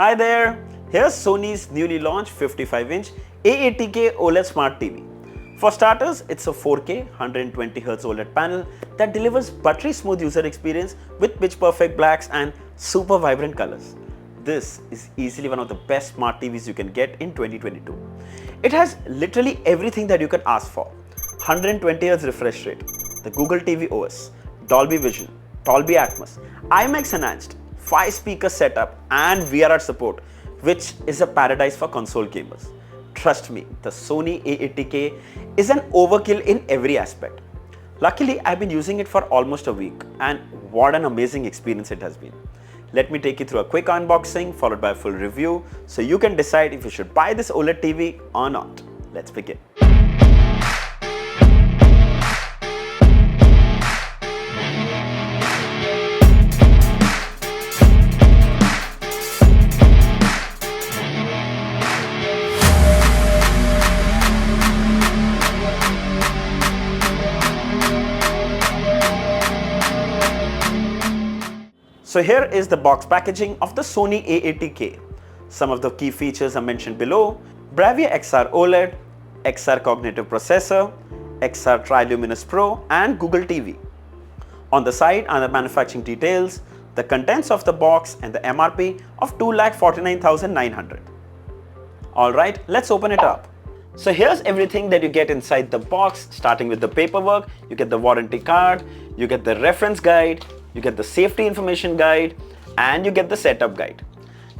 Hi there, here's Sony's newly launched 55-inch A80K OLED Smart TV. For starters, it's a 4K 120Hz OLED panel that delivers buttery smooth user experience with pitch perfect blacks and super vibrant colors. This is easily one of the best smart TVs you can get in 2022. It has literally everything that you can ask for. 120Hz refresh rate, the Google TV OS, Dolby Vision, Dolby Atmos, Imax Enhanced, 5-speaker setup and VRR support, which is a paradise for console gamers. Trust me, the Sony A80K is an overkill in every aspect. Luckily, I've been using it for almost a week and what an amazing experience it has been. Let me take you through a quick unboxing followed by a full review so you can decide if you should buy this OLED TV or not. Let's begin. So here is the box packaging of the Sony A80K. Some of the key features are mentioned below: Bravia XR OLED, XR Cognitive Processor, XR Triluminous Pro and Google TV. On the side are the manufacturing details, the contents of the box and the MRP of 2,49,900. Alright, let's open it up. So here's everything that you get inside the box, starting with the paperwork. You get the warranty card, you get the reference guide, you get the safety information guide and you get the setup guide.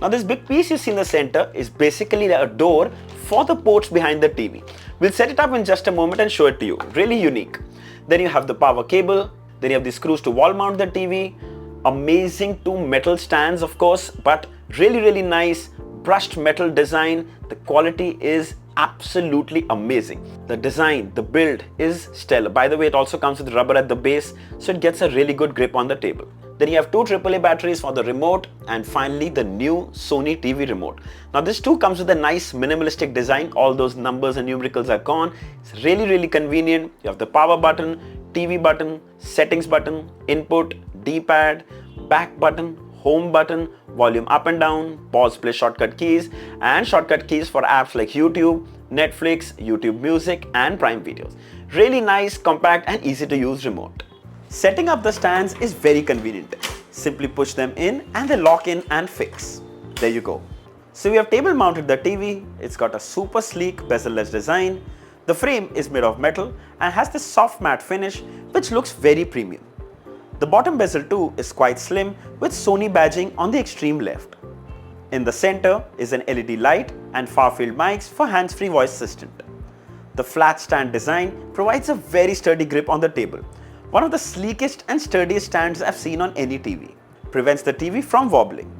Now this big piece you see in the center is basically a door for the ports behind the TV. We'll set it up in just a moment and show it to you. Really unique. Then you have the power cable, then you have the screws to wall mount the TV, amazing two metal stands of course, but really nice brushed metal design. The quality is absolutely amazing. The design, the build is stellar. By the way, it also comes with rubber at the base, so it gets a really good grip on the table. Then you have two AAA batteries for the remote and finally the new Sony TV remote. Now this too comes with a nice minimalistic design. All those numbers and numericals are gone. It's really convenient. You have the power button, TV button, settings button, input, D-pad, back button, home button, volume up and down, pause play shortcut keys and shortcut keys for apps like YouTube, Netflix, YouTube Music and Prime Videos. Really nice, compact and easy to use remote. Setting up the stands is very convenient. Simply push them in and they lock in and fix. There you go. So we have table mounted the TV. It's got a super sleek bezel-less design. The frame is made of metal and has this soft matte finish which looks very premium. The bottom bezel too is quite slim with Sony badging on the extreme left. In the center is an LED light and far-field mics for hands-free voice assistant. The flat stand design provides a very sturdy grip on the table. One of the sleekest and sturdiest stands I've seen on any TV. Prevents the TV from wobbling.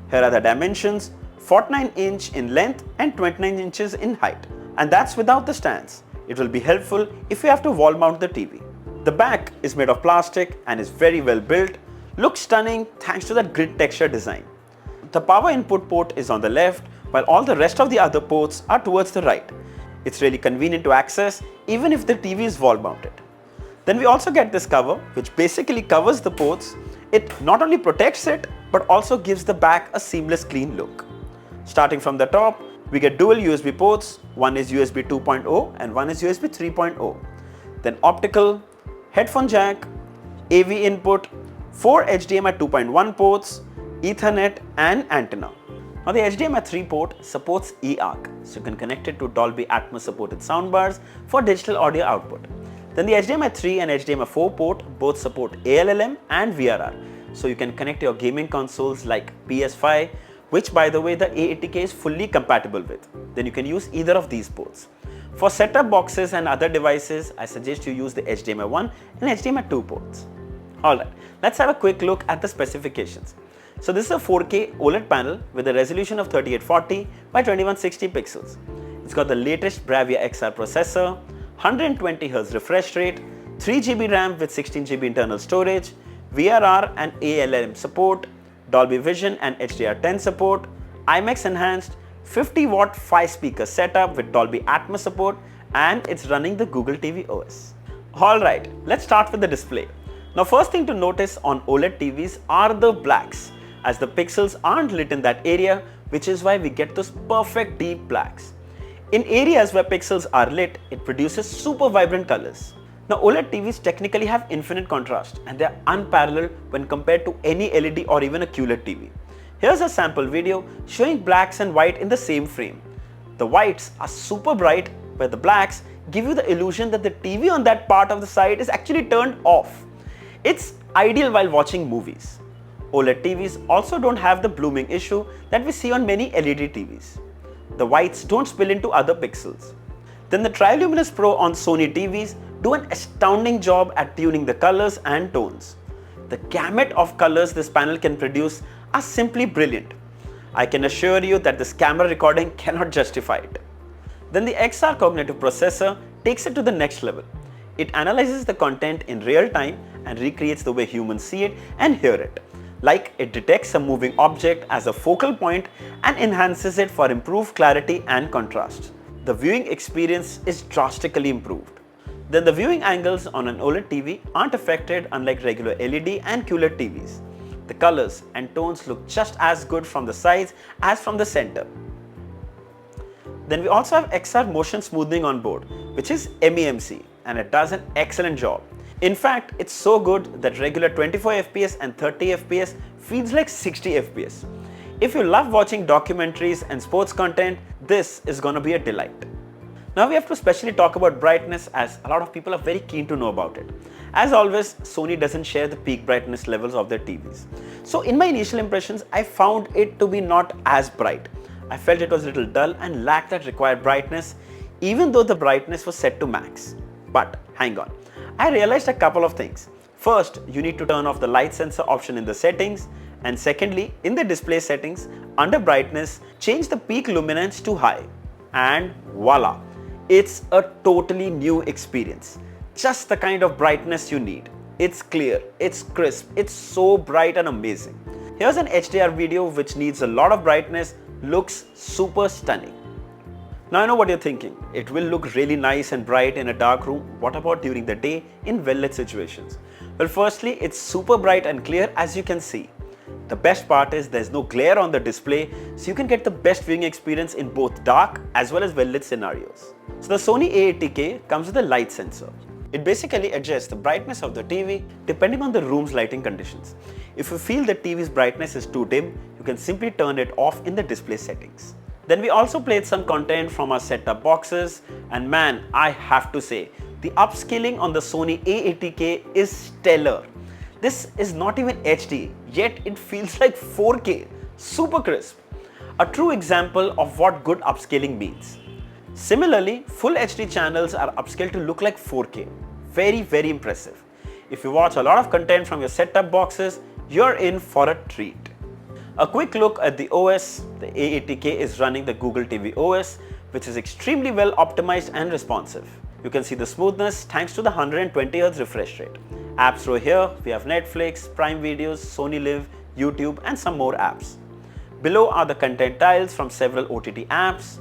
Here are the dimensions: 49-inch in length and 29 inches in height. And that's without the stands. It will be helpful if you have to wall mount the TV. The back is made of plastic and is very well built. Looks stunning thanks to that grid texture design. The power input port is on the left while all the rest of the other ports are towards the right. It's really convenient to access even if the TV is wall mounted. Then we also get this cover which basically covers the ports. It not only protects it but also gives the back a seamless clean look. Starting from the top, we get dual USB ports. One is USB 2.0 and one is USB 3.0. Then optical, headphone jack, AV input, 4 HDMI 2.1 ports, Ethernet and antenna. Now the HDMI 3 port supports eARC, so you can connect it to Dolby Atmos supported soundbars for digital audio output. Then the HDMI 3 and HDMI 4 port both support ALLM and VRR, so you can connect your gaming consoles like PS5, which by the way the A80K is fully compatible with. Then you can use either of these ports. For set-top boxes and other devices, I suggest you use the HDMI 1 and HDMI 2 ports. Alright, let's have a quick look at the specifications. So this is a 4K OLED panel with a resolution of 3840 by 2160 pixels. It's got the latest Bravia XR processor, 120Hz refresh rate, 3GB RAM with 16GB internal storage, VRR and ALLM support, Dolby Vision and HDR10 support, Imax Enhanced, 50-watt 5-speaker setup with Dolby Atmos support, and it's running the Google TV OS. Alright, let's start with the display. Now first thing to notice on OLED TVs are the blacks. as the pixels aren't lit in that area, which is why we get those perfect deep blacks. In areas where pixels are lit, it produces super vibrant colors. Now OLED TVs technically have infinite contrast and they are unparalleled when compared to any LED or even a QLED TV. Here's a sample video showing blacks and white in the same frame. The whites are super bright, where the blacks give you the illusion that the TV on that part of the side is actually turned off. It's ideal while watching movies. OLED TVs also don't have the blooming issue that we see on many LED TVs. The whites don't spill into other pixels. Then the Triluminous Pro on Sony TVs do an astounding job at tuning the colors and tones. The gamut of colors this panel can produce are simply brilliant. I can assure you that this camera recording cannot justify it. Then the XR cognitive processor takes it to the next level. It analyzes the content in real time and recreates the way humans see it and hear it. Like it detects a moving object as a focal point and enhances it for improved clarity and contrast. The viewing experience is drastically improved. Then the viewing angles on an OLED TV aren't affected unlike regular LED and QLED TVs. The colors and tones look just as good from the sides as from the center. Then we also have XR motion smoothing on board, which is MEMC, and it does an excellent job. In fact, it's so good that regular 24 FPS and 30 FPS feels like 60 FPS. If you love watching documentaries and sports content, this is gonna be a delight. Now we have to specially talk about brightness, as a lot of people are very keen to know about it. As always, Sony doesn't share the peak brightness levels of their TVs. So in my initial impressions, I found it to be not as bright. I felt it was a little dull and lacked that required brightness, even though the brightness was set to max. But hang on, I realized a couple of things. First, you need to turn off the light sensor option in the settings, and secondly, in the display settings, under brightness, change the peak luminance to high. And voila, it's a totally new experience. Just the kind of brightness you need. It's clear, it's crisp, it's so bright and amazing. Here's an HDR video which needs a lot of brightness, looks super stunning. Now I know what you're thinking. It will look really nice and bright in a dark room. What about during the day in well-lit situations? Well, firstly, it's super bright and clear, as you can see. The best part is there's no glare on the display, so you can get the best viewing experience in both dark as well as well-lit scenarios. So the Sony A80K comes with a light sensor. It basically adjusts the brightness of the TV depending on the room's lighting conditions. If you feel the TV's brightness is too dim, you can simply turn it off in the display settings. Then we also played some content from our set-top boxes, and man, I have to say, the upscaling on the Sony A80K is stellar. This is not even HD, yet it feels like 4K, super crisp. A true example of what good upscaling means. Similarly, full HD channels are upscaled to look like 4K. Very impressive. If you watch a lot of content from your set-top boxes, you're in for a treat. A quick look at the OS. The A80K is running the Google TV OS, which is extremely well optimized and responsive. You can see the smoothness thanks to the 120Hz refresh rate. Apps row here, we have Netflix, Prime Videos, Sony Live, YouTube, and some more apps. Below are the content tiles from several OTT apps.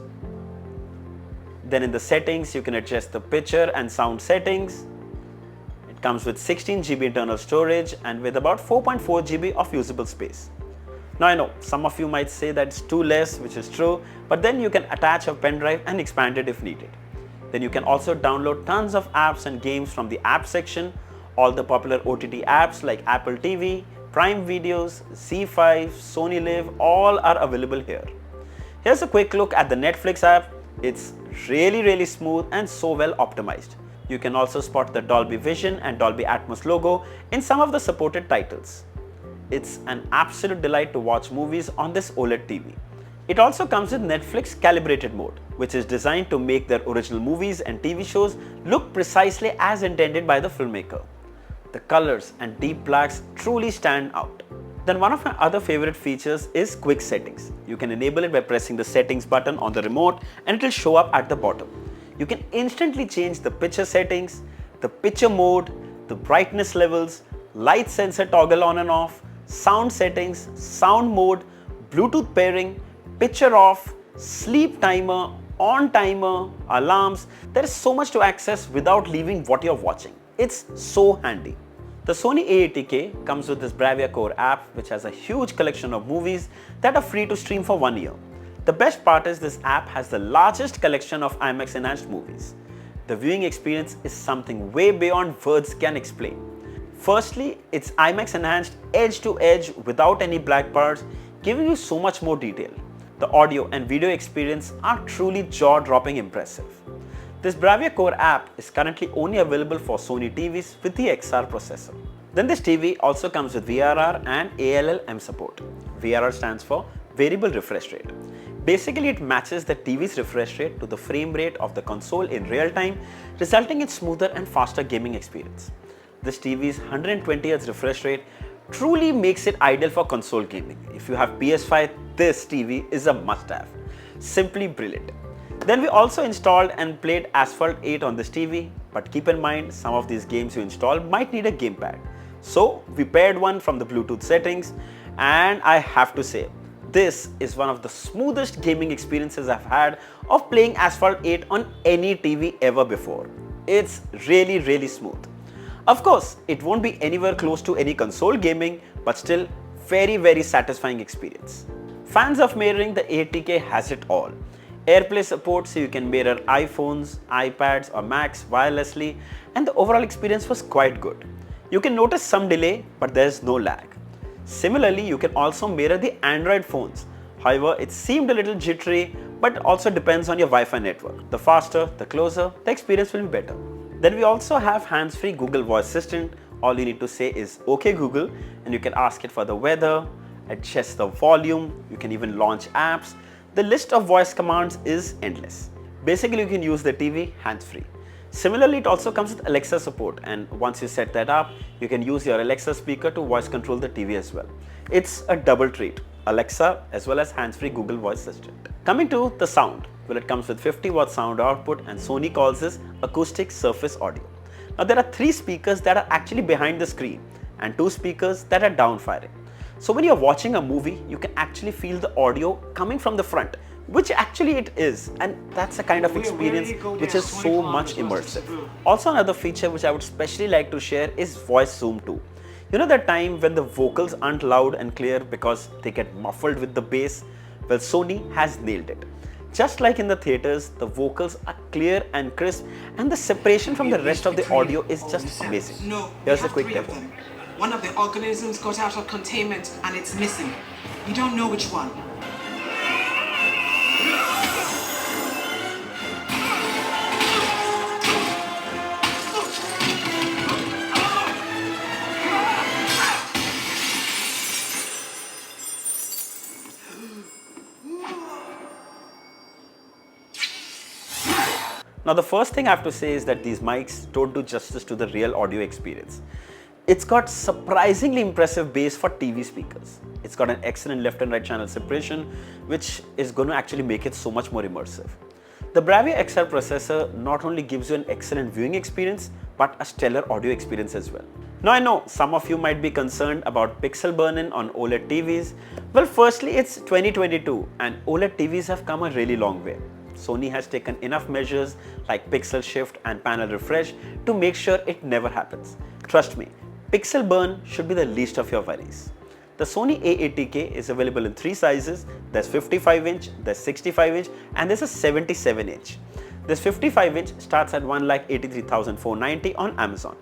Then in the settings, you can adjust the picture and sound settings. It comes with 16 GB internal storage and with about 4.4 GB of usable space. Now I know some of you might say that it's too less, which is true, but then you can attach a pen drive and expand it if needed. Then you can also download tons of apps and games from the app section. All the popular OTT apps like Apple TV, Prime Videos, Z5, Sony Live, all are available here. Here's a quick look at the Netflix app. It's really smooth and so well optimized. You can also spot the Dolby Vision and Dolby Atmos logo in some of the supported titles. It's an absolute delight to watch movies on this OLED TV. It also comes with Netflix calibrated mode, which is designed to make their original movies and TV shows look precisely as intended by the filmmaker. The colors and deep blacks truly stand out. Then one of my other favorite features is quick settings. You can enable it by pressing the settings button on the remote and it will show up at the bottom. You can instantly change the picture settings, the picture mode, the brightness levels, light sensor toggle on and off, sound settings, sound mode, Bluetooth pairing, picture off, sleep timer, on timer, alarms. There is so much to access without leaving what you're watching. It's so handy. The Sony A80K comes with this Bravia Core app, which has a huge collection of movies that are free to stream for 1 year. The best part is this app has the largest collection of Imax Enhanced movies. The viewing experience is something way beyond words can explain. Firstly, it's Imax Enhanced edge to edge without any black bars, giving you so much more detail. The audio and video experience are truly jaw-dropping impressive. This Bravia Core app is currently only available for Sony TVs with the XR processor. Then this TV also comes with VRR and ALLM support. VRR stands for Variable Refresh Rate. Basically, it matches the TV's refresh rate to the frame rate of the console in real time, resulting in smoother and faster gaming experience. This TV's 120Hz refresh rate truly makes it ideal for console gaming. If you have PS5, this TV is a must-have. Simply brilliant. Then we also installed and played Asphalt 8 on this TV, but keep in mind some of these games you install might need a gamepad. So we paired one from the Bluetooth settings, and I have to say, this is one of the smoothest gaming experiences I've had of playing Asphalt 8 on any TV ever before. It's really smooth. Of course, it won't be anywhere close to any console gaming, but still very satisfying experience. Fans of mirroring, the A80K has it all. AirPlay support, so you can mirror iPhones, iPads or Macs wirelessly, and the overall experience was quite good. You can notice some delay, but there's no lag. Similarly, you can also mirror the Android phones. However, it seemed a little jittery, but it also depends on your Wi-Fi network. The faster, the closer, the experience will be better. Then we also have hands-free Google Voice Assistant. All you need to say is OK Google, and you can ask it for the weather, adjust the volume, you can even launch apps. The list of voice commands is endless. Basically, you can use the TV hands-free. Similarly, it also comes with Alexa support, and once you set that up, you can use your Alexa speaker to voice control the TV as well. It's a double treat, Alexa as well as hands-free Google Voice Assistant. Coming to the sound, well, it comes with 50-watt sound output, and Sony calls this acoustic surface audio. Now there are 3 speakers that are actually behind the screen and 2 speakers that are down-firing. So when you're watching a movie, you can actually feel the audio coming from the front, which actually it is, and that's a kind of experience which is so much immersive. Also, another feature which I would especially like to share is voice zoom too. You know that time when the vocals aren't loud and clear because they get muffled with the bass? Well, Sony has nailed it. Just like in the theaters, the vocals are clear and crisp, and the separation from the rest of the audio is just amazing. Here's a quick demo. One of the organisms got out of containment and it's missing. You don't know which one. Now the first thing I have to say is that these mics don't do justice to the real audio experience. It's got surprisingly impressive bass for TV speakers. It's got an excellent left and right channel separation, which is going to actually make it so much more immersive. The Bravia XR processor not only gives you an excellent viewing experience, but a stellar audio experience as well. Now I know some of you might be concerned about pixel burn-in on OLED TVs. Well, firstly, it's 2022 and OLED TVs have come a really long way. Sony has taken enough measures like pixel shift and panel refresh to make sure it never happens. Trust me, pixel burn should be the least of your worries. The Sony A80K is available in 3 sizes. There's 55-inch, there's 65-inch, and there's a 77-inch. This 55-inch starts at 1,83,490 on Amazon.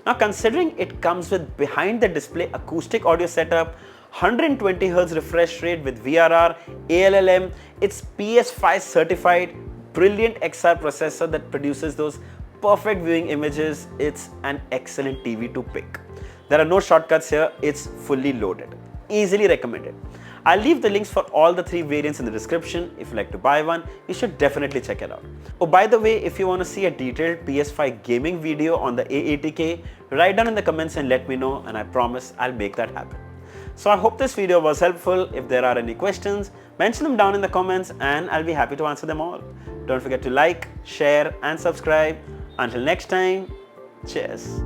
Now considering it comes with behind the display acoustic audio setup, 120Hz refresh rate with VRR, ALLM, it's PS5 certified, brilliant XR processor that produces those perfect viewing images. It's an excellent TV to pick. There are no shortcuts here, it's fully loaded. Easily recommended. I'll leave the links for all the 3 variants in the description. If you'd like to buy one, you should definitely check it out. Oh, by the way, if you want to see a detailed PS5 gaming video on the A80K, write down in the comments and let me know, and I promise I'll make that happen. So I hope this video was helpful. If there are any questions, mention them down in the comments and I'll be happy to answer them all. Don't forget to like, share and subscribe. Until next time, cheers.